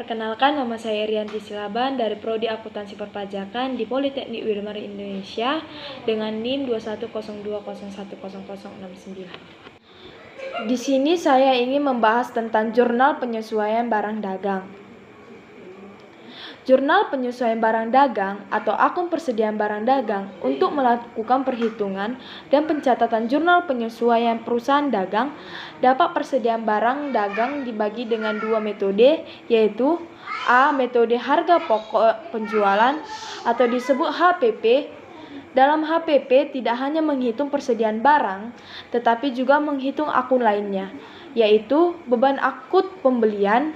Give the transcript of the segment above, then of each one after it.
Perkenalkan, nama saya Rianti Silaban dari Prodi Akuntansi Perpajakan di Politeknik Wilmar Indonesia dengan NIM 2102010069. Di sini saya ingin membahas tentang jurnal penyesuaian barang dagang. Jurnal penyesuaian barang dagang atau akun persediaan barang dagang untuk melakukan perhitungan dan pencatatan jurnal penyesuaian perusahaan dagang dapat persediaan barang dagang dibagi dengan dua metode, yaitu A. Metode harga pokok penjualan atau disebut HPP. Dalam HPP tidak hanya menghitung persediaan barang, tetapi juga menghitung akun lainnya, yaitu beban akut pembelian,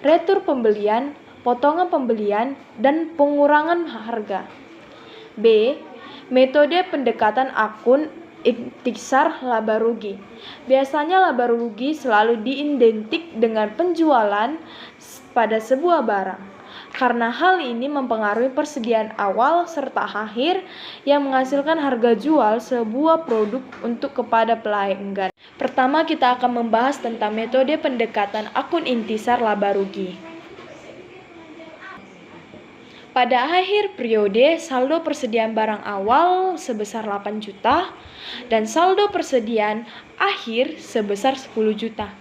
retur pembelian, potongan pembelian, dan pengurangan harga. B. Metode pendekatan akun intisar laba rugi. Biasanya laba rugi selalu diidentik dengan penjualan pada sebuah barang, karena hal ini mempengaruhi persediaan awal serta akhir yang menghasilkan harga jual sebuah produk untuk kepada pelanggan. Pertama, kita akan membahas tentang metode pendekatan akun intisar laba rugi. Pada akhir periode, saldo persediaan barang awal sebesar 8 juta dan saldo persediaan akhir sebesar 10 juta.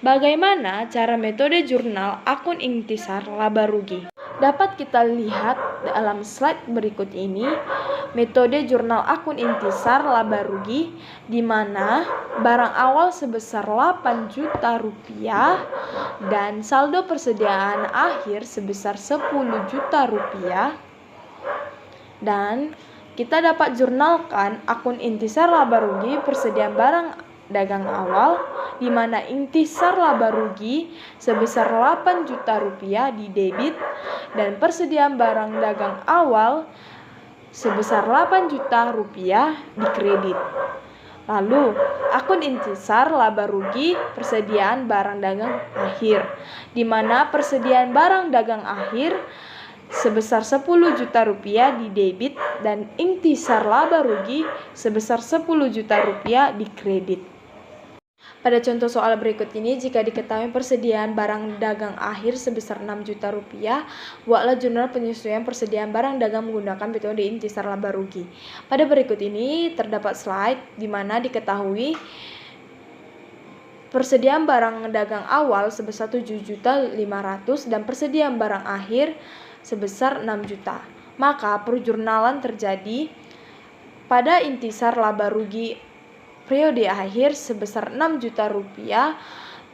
Bagaimana cara metode jurnal akun intisar laba rugi? Dapat kita lihat dalam slide berikut ini, metode jurnal akun intisar laba rugi di mana barang awal sebesar 8 juta rupiah dan saldo persediaan akhir sebesar 10 juta rupiah. Dan kita dapat jurnalkan akun intisar laba rugi persediaan barang dagang awal di mana intisar laba rugi sebesar 8 juta rupiah di debit dan persediaan barang dagang awal sebesar 8 juta rupiah di kredit. Lalu, akun intisar laba rugi persediaan barang dagang akhir di mana persediaan barang dagang akhir sebesar 10 juta rupiah di debit dan intisar laba rugi sebesar 10 juta rupiah di kredit. Pada contoh soal berikut ini, jika diketahui persediaan barang dagang akhir sebesar 6 juta rupiah, buatlah jurnal penyesuaian persediaan barang dagang menggunakan metode intisar laba rugi. Pada berikut ini terdapat slide di mana diketahui persediaan barang dagang awal sebesar 7.500.000 dan persediaan barang akhir sebesar 6 juta. Maka perjurnalan terjadi pada intisar laba rugi periode akhir sebesar 6 juta rupiah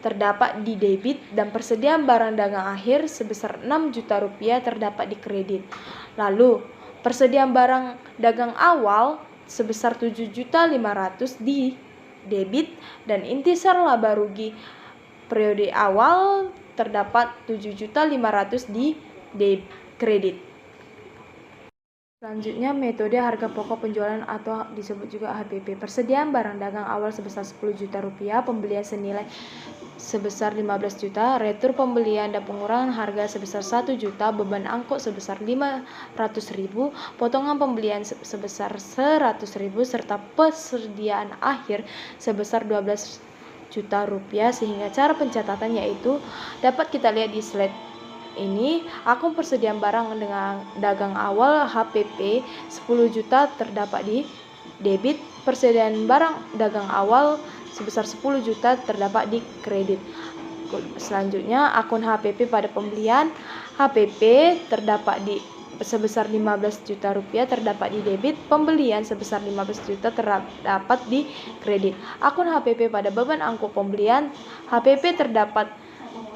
terdapat di debit dan persediaan barang dagang akhir sebesar 6 juta rupiah terdapat di kredit. Lalu, persediaan barang dagang awal sebesar 7.500.000 di debit dan intisar laba rugi periode awal terdapat 7.500.000 di kredit. Selanjutnya, metode harga pokok penjualan atau disebut juga HPP. Persediaan barang dagang awal sebesar 10 juta rupiah, pembelian senilai sebesar 15 juta, retur pembelian dan pengurangan harga sebesar 1 juta, beban angkut sebesar 500.000, potongan pembelian sebesar 100.000, serta persediaan akhir sebesar 12 juta rupiah. Sehingga cara pencatatannya itu dapat kita lihat di slide ini. Akun persediaan barang dengan dagang awal HPP 10 juta terdapat di debit, persediaan barang dagang awal sebesar 10 juta terdapat di kredit. Selanjutnya, akun HPP pada pembelian HPP terdapat di sebesar 15 juta rupiah terdapat di debit, pembelian sebesar 15 juta terdapat di kredit. Akun HPP pada beban angkut pembelian HPP terdapat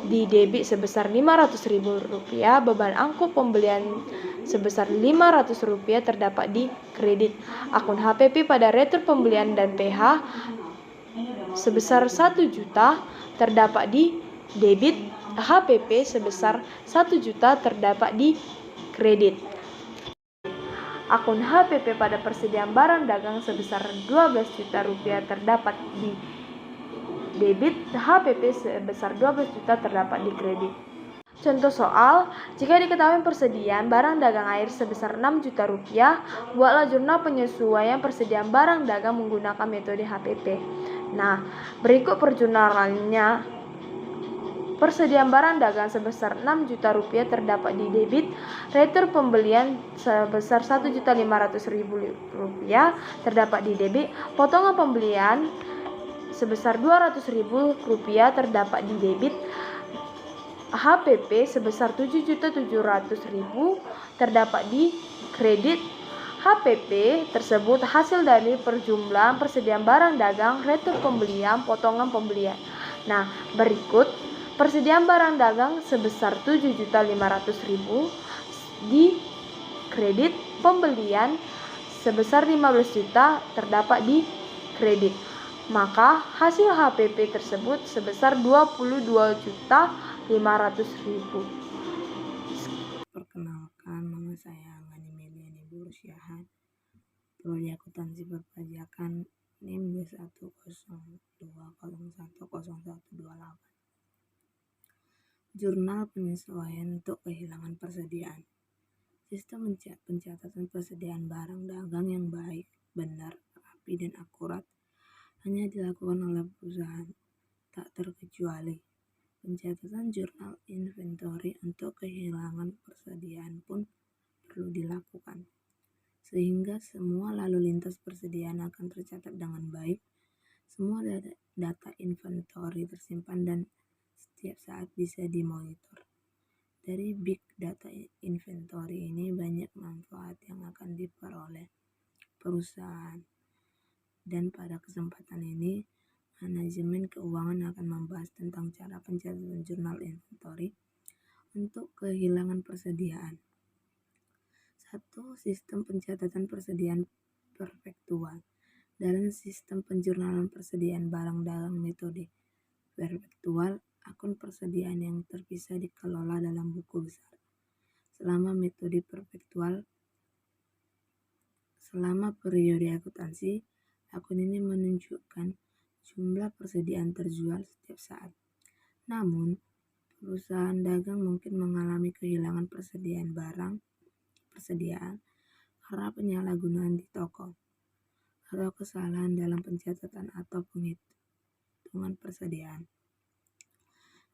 di debit sebesar 500.000 rupiah, beban angkut pembelian sebesar 500 rupiah terdapat di kredit. Akun HPP pada retur pembelian dan PH sebesar 1 juta terdapat di debit, HPP sebesar 1 juta terdapat di kredit. Akun HPP pada persediaan barang dagang sebesar 12 juta rupiah terdapat di debit, HPP sebesar 12 juta terdapat di kredit. Contoh soal, jika diketahui persediaan barang dagang air sebesar 6 juta rupiah, buatlah jurnal penyesuaian persediaan barang dagang menggunakan metode HPP. Nah, berikut perjurnalannya. persediaan barang dagang sebesar Rp6.000.000 terdapat di debit, retur pembelian sebesar Rp1.500.000 terdapat di debit, potongan pembelian sebesar Rp200.000 terdapat di debit, HPP sebesar Rp7.700.000 terdapat di kredit. HPP tersebut hasil dari perjumlahan persediaan barang dagang, retur pembelian, potongan pembelian. Nah, berikut persediaan barang dagang sebesar Rp7.500.000 di kredit, pembelian sebesar 15 juta terdapat di kredit. Maka hasil HPP tersebut sebesar Rp22.500.000. Perkenalkan, nama saya Ngani Meliani Burusyahan, Prodi Akuntansi Perpajakan, NIM 2102010128. Jurnal penyesuaian untuk kehilangan persediaan. Sistem pencatatan persediaan barang dagang yang baik, benar, rapi, dan akurat hanya dilakukan oleh perusahaan, tak terkecuali pencatatan jurnal inventory untuk kehilangan persediaan pun perlu dilakukan, sehingga semua lalu lintas persediaan akan tercatat dengan baik. Semua data inventory tersimpan dan setiap saat bisa dimonitor. Dari big data inventory ini banyak manfaat yang akan diperoleh perusahaan. Dan pada kesempatan ini, manajemen keuangan akan membahas tentang cara pencatatan jurnal inventory untuk kehilangan persediaan. 1. Sistem pencatatan persediaan perpektual. Dalam sistem penjurnalan persediaan barang dagang metode perpektual, akun persediaan yang terpisah dikelola dalam buku besar. Selama periode akuntansi, akun ini menunjukkan jumlah persediaan terjual setiap saat. Namun, perusahaan dagang mungkin mengalami kehilangan persediaan karena penyalahgunaan di toko atau kesalahan dalam pencatatan atau penghitungan persediaan.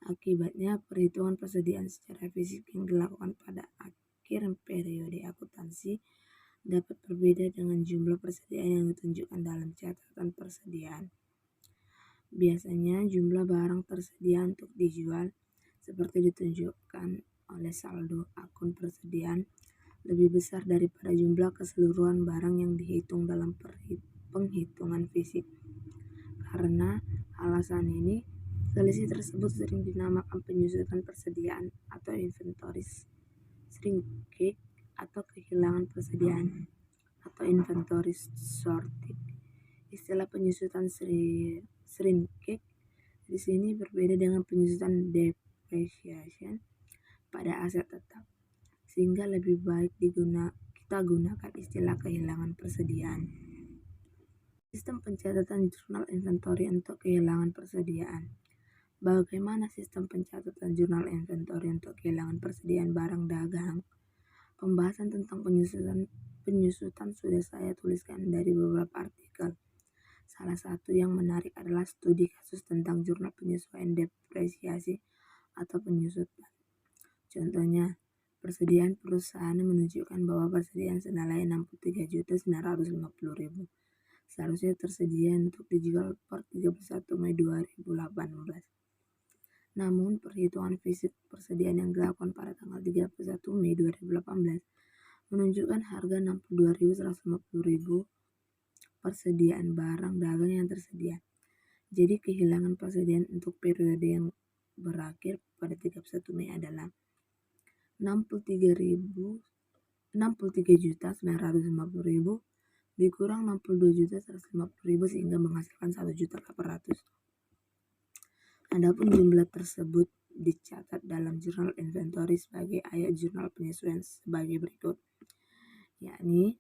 Akibatnya, perhitungan persediaan secara fisik yang dilakukan pada akhir periode akuntansi dapat berbeda dengan jumlah persediaan yang ditunjukkan dalam catatan persediaan. Biasanya jumlah barang tersedia untuk dijual seperti ditunjukkan oleh saldo akun persediaan lebih besar daripada jumlah keseluruhan barang yang dihitung dalam penghitungan fisik. Karena alasan ini, selisih tersebut sering dinamakan penyusutan persediaan atau inventory shrinkage atau kehilangan persediaan atau inventory shortage. Istilah penyusutan shrinkage di sini berbeda dengan penyusutan depreciation pada aset tetap, sehingga lebih baik kita gunakan istilah kehilangan persediaan. Sistem pencatatan jurnal inventory untuk kehilangan persediaan. Bagaimana sistem pencatatan jurnal inventory untuk kehilangan persediaan barang dagang? Pembahasan tentang penyusutan sudah saya tuliskan dari beberapa artikel. Salah satu yang menarik adalah studi kasus tentang jurnal penyesuaian depresiasi atau penyusutan. Contohnya, persediaan perusahaan menunjukkan bahwa persediaan senilai Rp63.950.000 seharusnya tersedia untuk dijual per 31 Mei 2018. Namun, perhitungan fisik persediaan yang dilakukan pada tanggal 31 Mei 2018 menunjukkan harga Rp62.150.000 persediaan barang dagang yang tersedia. Jadi kehilangan persediaan untuk periode yang berakhir pada 31 Mei adalah Rp63.950.000 dikurang Rp62.150.000 sehingga menghasilkan Rp1.800.000. Adapun jumlah tersebut dicatat dalam jurnal inventory sebagai ayat jurnal penyesuaian sebagai berikut, yakni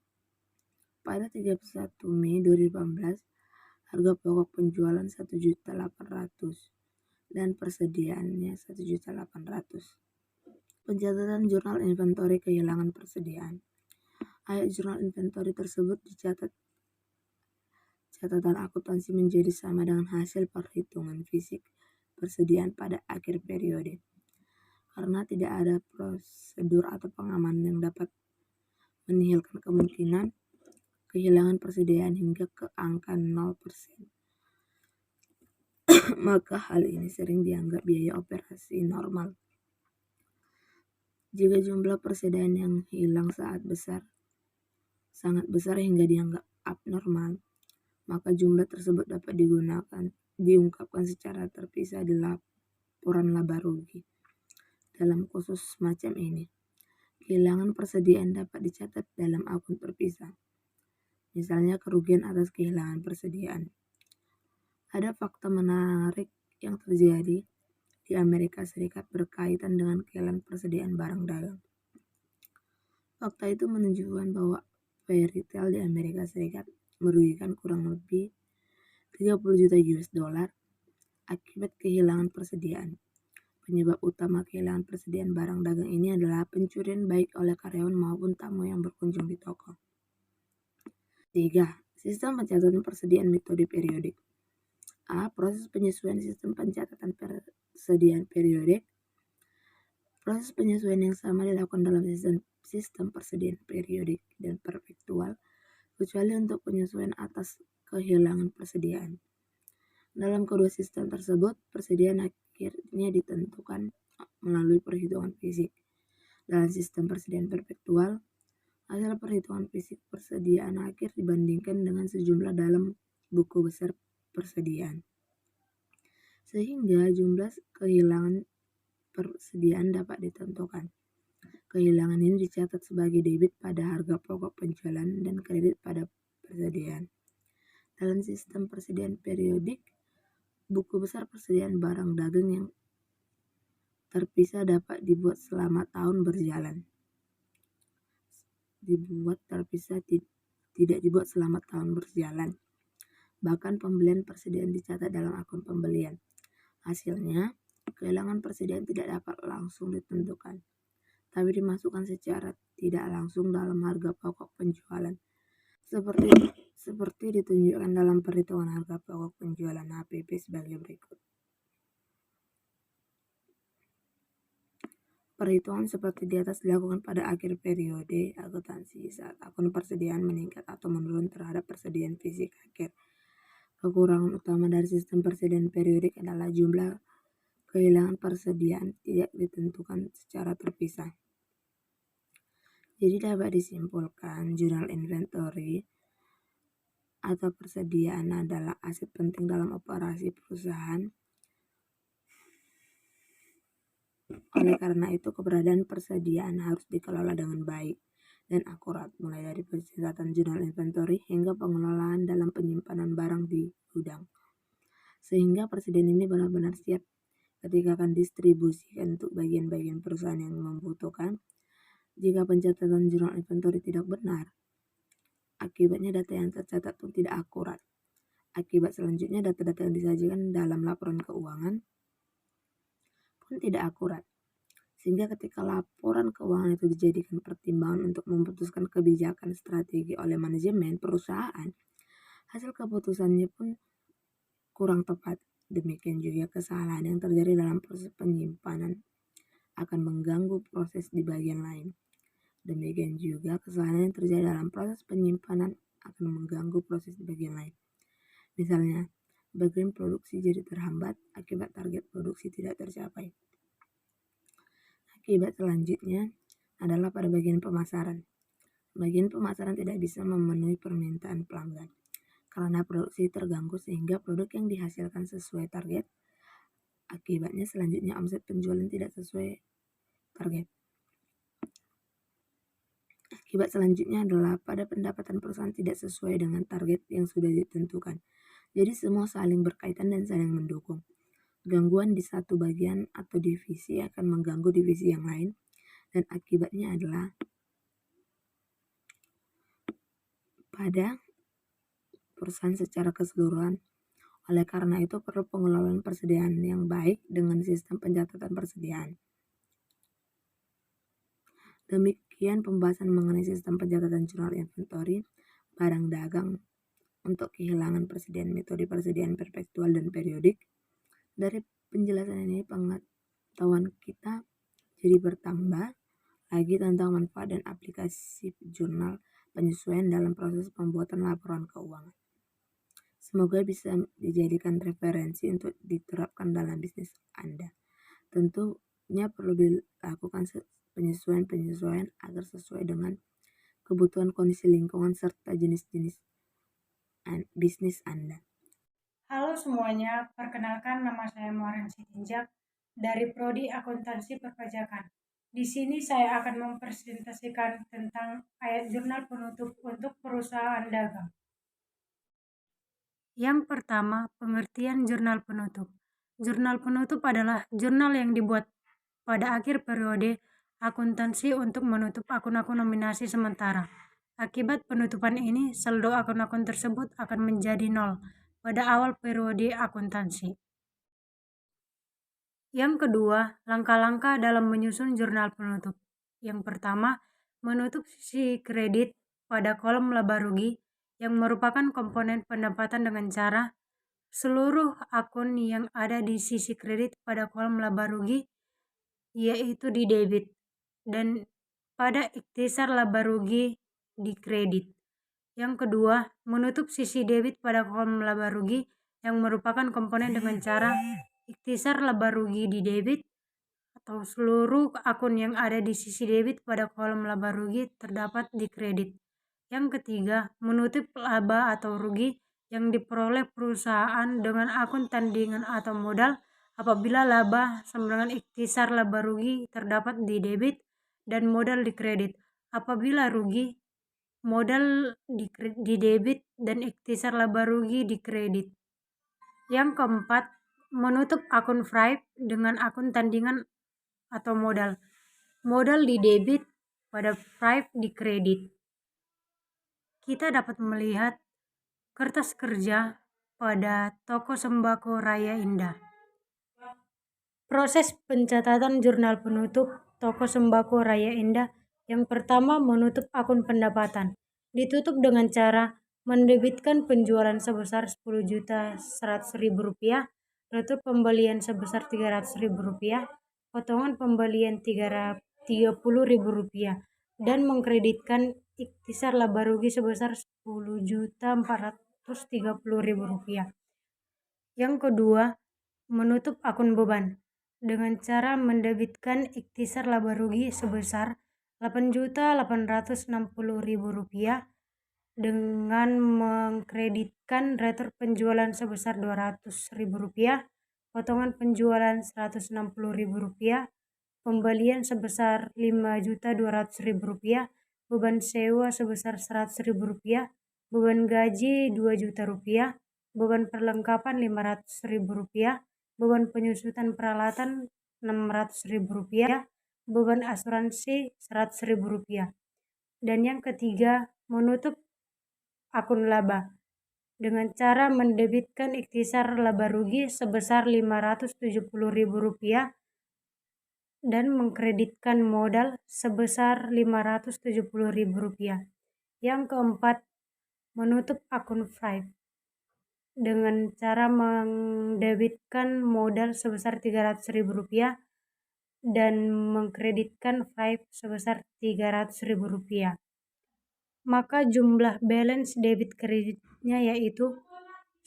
pada 31 Mei 2018 harga pokok penjualan Rp1.800.000 dan persediaannya Rp1.800.000. Pencatatan jurnal inventory kehilangan persediaan. Ayat jurnal inventory tersebut dicatat catatan akuntansi menjadi sama dengan hasil perhitungan fisik persediaan pada akhir periode. Karena tidak ada prosedur atau pengamanan yang dapat menihilkan kemungkinan kehilangan persediaan hingga ke angka 0%. Maka hal ini sering dianggap biaya operasi normal. Jika jumlah persediaan yang hilang sangat besar hingga dianggap abnormal, maka jumlah tersebut dapat diungkapkan secara terpisah di laporan laba rugi. Dalam kasus semacam ini, kehilangan persediaan dapat dicatat dalam akun terpisah. Misalnya kerugian atas kehilangan persediaan. Ada fakta menarik yang terjadi di Amerika Serikat berkaitan dengan kehilangan persediaan barang dagang. Fakta itu menunjukkan bahwa retail di Amerika Serikat merugikan kurang lebih 30 juta US dollar akibat kehilangan persediaan. Penyebab utama kehilangan persediaan barang dagang ini adalah pencurian baik oleh karyawan maupun tamu yang berkunjung di toko. 3. Sistem pencatatan persediaan metode periodik. A. Proses penyesuaian sistem pencatatan persediaan periodik. Proses penyesuaian yang sama dilakukan dalam sistem persediaan periodik dan perpetual, kecuali untuk penyesuaian atas kehilangan persediaan. Dalam kedua sistem tersebut, persediaan akhirnya ditentukan melalui perhitungan fisik. Dalam sistem persediaan perpetual, hasil perhitungan fisik persediaan akhir dibandingkan dengan sejumlah dalam buku besar persediaan. Sehingga jumlah kehilangan persediaan dapat ditentukan. Kehilangan ini dicatat sebagai debit pada harga pokok penjualan dan kredit pada persediaan. Dalam sistem persediaan periodik, buku besar persediaan barang dagang yang terpisah dapat dibuat selama tahun berjalan. Tidak dibuat selama tahun berjalan. Bahkan pembelian persediaan dicatat dalam akun pembelian. Hasilnya, kehilangan persediaan tidak dapat langsung ditentukan, tapi dimasukkan secara tidak langsung dalam harga pokok penjualan. Seperti ditunjukkan dalam perhitungan harga pokok penjualan HPP sebagai berikut. Perhitungan seperti di atas dilakukan pada akhir periode akuntansi saat akun persediaan meningkat atau menurun terhadap persediaan fisik akhir. Kekurangan utama dari sistem persediaan periodik adalah jumlah kehilangan persediaan tidak ditentukan secara terpisah. Jadi dapat disimpulkan jurnal inventory atau persediaan adalah aset penting dalam operasi perusahaan. Oleh karena itu, keberadaan persediaan harus dikelola dengan baik dan akurat, mulai dari pencatatan jurnal inventory hingga pengelolaan dalam penyimpanan barang di gudang. Sehingga persediaan ini benar-benar siap ketika akan distribusikan untuk bagian-bagian perusahaan yang membutuhkan. Jika pencatatan jurnal inventory tidak benar, akibatnya data yang tercatat pun tidak akurat. Akibat selanjutnya, data-data yang disajikan dalam laporan keuangan pun tidak akurat. Sehingga ketika laporan keuangan itu dijadikan pertimbangan untuk memutuskan kebijakan strategi oleh manajemen perusahaan, hasil keputusannya pun kurang tepat. Demikian juga kesalahan yang terjadi dalam proses penyimpanan akan mengganggu proses di bagian lain. Demikian juga kesalahan yang terjadi dalam proses penyimpanan akan mengganggu proses di bagian lain. Misalnya, bagian produksi jadi terhambat akibat target produksi tidak tercapai. Akibat selanjutnya adalah pada bagian pemasaran. Bagian pemasaran tidak bisa memenuhi permintaan pelanggan karena produksi terganggu sehingga produk yang dihasilkan sesuai target. Akibatnya selanjutnya omset penjualan tidak sesuai target. Akibat selanjutnya adalah pada pendapatan perusahaan tidak sesuai dengan target yang sudah ditentukan. Jadi semua saling berkaitan dan saling mendukung. Gangguan di satu bagian atau divisi akan mengganggu divisi yang lain, dan akibatnya adalah pada perusahaan secara keseluruhan. Oleh karena itu perlu pengelolaan persediaan yang baik dengan sistem pencatatan persediaan. Demikian pembahasan mengenai sistem pencatatan jurnal inventory barang dagang untuk kehilangan persediaan, metode persediaan perpetual dan periodik. Dari penjelasan ini pengetahuan kita jadi bertambah lagi tentang manfaat dan aplikasi jurnal penyesuaian dalam proses pembuatan laporan keuangan. Semoga bisa dijadikan referensi untuk diterapkan dalam bisnis Anda. Tentunya perlu dilakukan penyesuaian-penyesuaian agar sesuai dengan kebutuhan kondisi lingkungan serta jenis-jenis bisnis Anda. Halo semuanya, perkenalkan nama saya Muharan Sitinjak dari Prodi Akuntansi Perpajakan. Di sini saya akan mempresentasikan tentang ayat jurnal penutup untuk perusahaan dagang. Yang pertama, pengertian jurnal penutup. Jurnal penutup adalah jurnal yang dibuat pada akhir periode akuntansi untuk menutup akun-akun nominasi sementara. Akibat penutupan ini, saldo akun-akun tersebut akan menjadi nol pada awal periode akuntansi. Yang kedua, langkah-langkah dalam menyusun jurnal penutup. Yang pertama, menutup sisi kredit pada kolom laba rugi yang merupakan komponen pendapatan dengan cara seluruh akun yang ada di sisi kredit pada kolom laba rugi yaitu di debit dan pada ikhtisar laba rugi di kredit. Yang kedua, menutup sisi debit pada kolom laba rugi yang merupakan komponen dengan cara ikhtisar laba rugi di debit atau seluruh akun yang ada di sisi debit pada kolom laba rugi terdapat di kredit. Yang ketiga, menutup laba atau rugi yang diperoleh perusahaan dengan akun tandingan atau modal apabila laba sama dengan ikhtisar laba rugi terdapat di debit dan modal di kredit. Apabila rugi, modal di debit dan ikhtisar laba rugi di kredit. Yang keempat, menutup akun Stripe dengan akun tandingan atau modal. Modal di debit pada Stripe di kredit. Kita dapat melihat kertas kerja pada toko sembako Raya Indah. Proses pencatatan jurnal penutup toko sembako Raya Indah. Yang pertama, menutup akun pendapatan. Ditutup dengan cara mendebitkan penjualan sebesar Rp10.100.000, retur pembelian sebesar Rp300.000, potongan pembelian Rp30.000, dan mengkreditkan ikhtisar laba rugi sebesar Rp10.430.000. Yang kedua, menutup akun beban dengan cara mendebitkan ikhtisar laba rugi sebesar Rp8.860.000 dengan mengkreditkan retur penjualan sebesar Rp200.000, potongan penjualan Rp160.000, pembelian sebesar Rp5.200.000, beban sewa sebesar Rp100.000, beban gaji Rp2.000.000, beban perlengkapan Rp500.000, beban penyusutan peralatan Rp600.000, beban asuransi Rp100.000. Dan yang ketiga, menutup akun laba dengan cara mendebitkan ikhtisar laba rugi sebesar Rp570.000 dan mengkreditkan modal sebesar Rp570.000. Yang keempat, menutup akun Stripe dengan cara mendebitkan modal sebesar Rp300.000 dan mengkreditkan Stripe sebesar Rp300.000. Maka jumlah balance debit kreditnya yaitu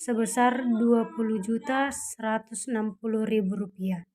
sebesar Rp20.160.000.